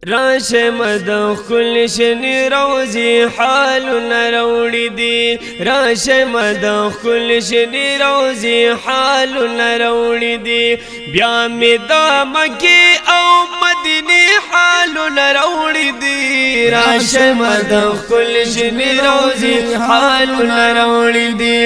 راشم د خل شنی روزی حالنا روڑی دی راشم د خل شنی روزی حالنا روڑی دی بیا می دا مکی او مدینی حالنا روڑی دی راشم د خل شنی روزی حالنا روڑی دی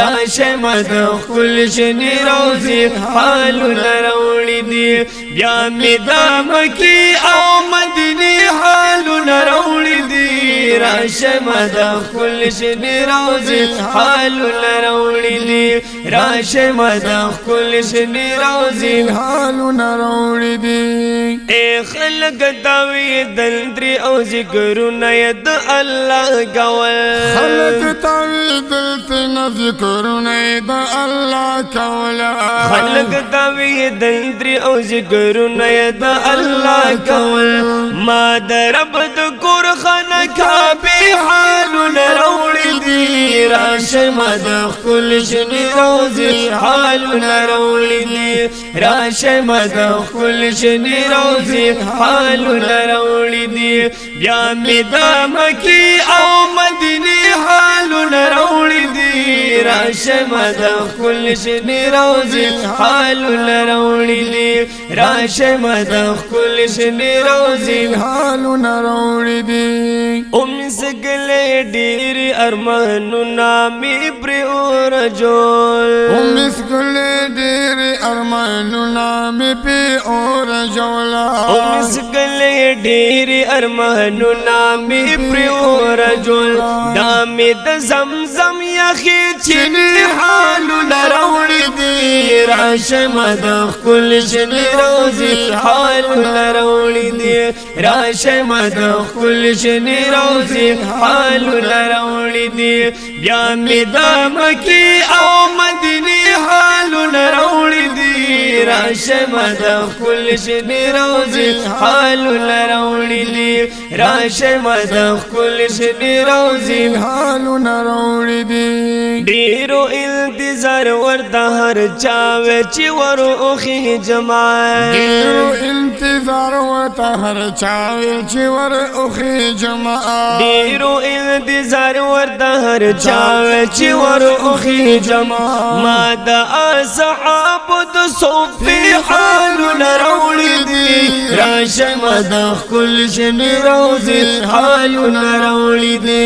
راشم د خل شنی روزی حالنا روڑی دی بیا می دا مکی او مدینی حالنا روڑی دی راشم د خل شنی روزی حالنا روڑی دی راشم د خل شنی روزی حالنا روڑی دی اے خلق داوی دلدری او ذکرنا ید اللہ گول خلق تاوی دلتنا ذکرنا ید اللہ کولا خلق داوی دلدری او ذکرنا ید اللہ کول ما درب دکور خانکا بی حالنا روڑی دی راشم د خل شنی روزی حالنا روڑی دی راشم د خل شنی روزی حالنا روڑی دی بیا می دا مکی او مدینی حالنا روڑی دی راشم د خل شنی روزی حالنا روڑی دی راشم د خل شنی روزی حالنا روڑی دی سگلے ډیر ارمانونه می پر اورجول سگلے ډیر ارمانونه می پر اورجول سگلے ډیر ارمانونه می پر اورجول دا می د زمزم یخی چنی حالونه روڑی دی راشم د خل شنی روزی حالونه روڑی دی راشم د خل شنی روزی حالنا روڑی دی بیا می دا مکی او مدینی حالنا روڑی دی راشم د خل شنی روزی حالنا روڑی دی راشم د خل شنی روزی حالنا روڑی دی ډیرو انتظار ورته هر چاوه چې ور اوخی جماع ډیرو انتظار ورته هر چاوه چې ور اوخی جماع ډیرو انتظار ورته هر چاوه چې ور اوخی جماع ما د اصحاب د صوفی حالنا روڑی دی راشم د خل شنی روزی حالنا روڑی دی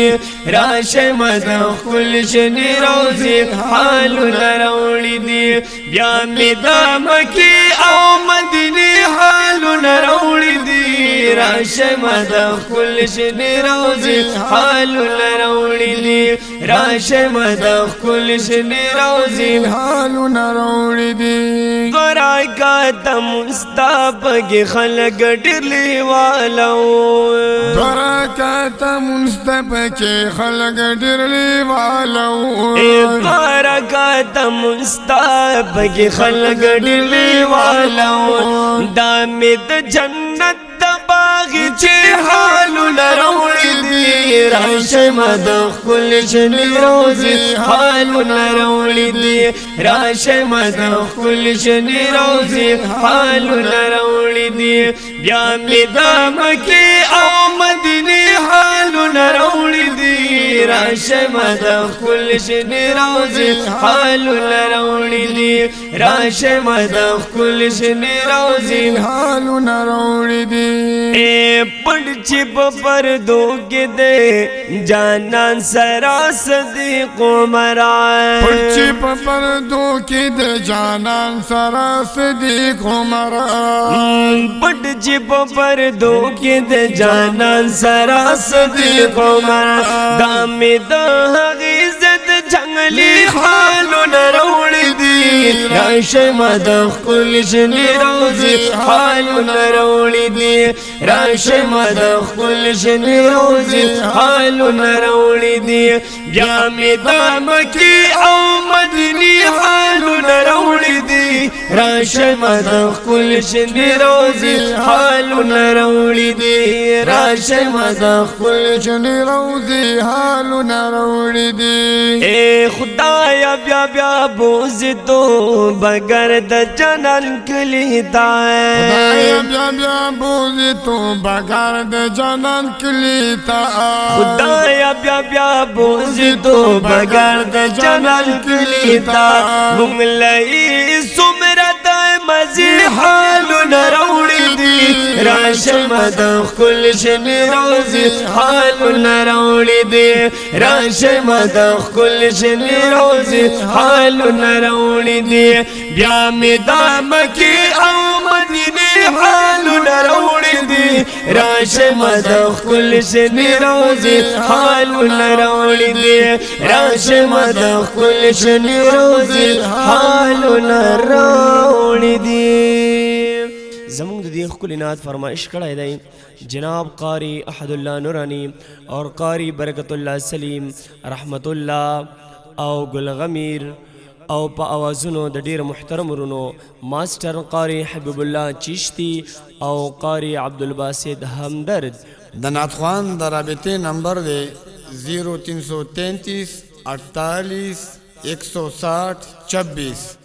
راشم د خل شنی روزی حالنا روڑی دی بیا می دا مکی او مدینی حالنا روڑی دی راشم د خل شنی روزی حالنا روڑی دی راشم د خل شنی روزی حالنا روڑی دی برکات مستاپگی خلق ڈرلی والو برکات مستاپگی خلق ڈرلی والو برکات مستاپگی خلق ڈرلی والو دامد جنت باغی چی حالنا روڑی دی راشم د خل شنی روزی حالنا روڑی دی راشم د خل شنی روزی حالنا روڑی دی بیا می دا مکی او مدینی حالنا روڑی دی راشم د خل شنی روزی حالنا روڑی دی راشم د خل شنی روزی حالنا روڑی دی اے پڑچی پردو کے دے جانان سرا صدیق عمران پڑچی پردو کے دے جانان سرا صدیق عمران پڑچی پردو کے دے جانان سرا صدیق عمران دامی دا غیزت جنگلی حالنا روڑی دی راشم د خل شنی روزی حالنا روڑی دی راشم د خل شنی روزی حالنا روڑی دی بیا می دا مکی او مدینی حالنا روڑی دی راشم د خل شنی روزی حالنا روڑی دی راشه مد خپل شنی روزي حالونه راوړي دي اے خدایا بیا بیا بوز تو بغیر د جنان کلی تا خدایا بیا بیا بوزي تو بغیر د جنان کلی تا خدایا بیا بیا بوز تو بغیر د جنان کلی تا مونږ لئی سمره د مزي حالونه راوړي دي راشه مد خپل شنی روزي حالونه راوړي دي راشه مد خپل شنی روزي حالونه راوړي دي بیا می د مکی او مدینه حالونه راوړي دي راشه مد خپل شنی روزي حالونه راوړي دي راشه مد خپل شنی روزي حالونه راوړي دي زمون د دې خپل نات فرمایش کړای دی جناب قاری احد الله نورانی اور قاری برکت الله سلیم رحمت الله او گل غمیر او په اوازونو د ډیر محترم ورونو ماستر قاری حبیب الله چشتی او قاری عبدالباسط همدرد د ناتخوان د رابطې نمبر دی 0333 48 160 26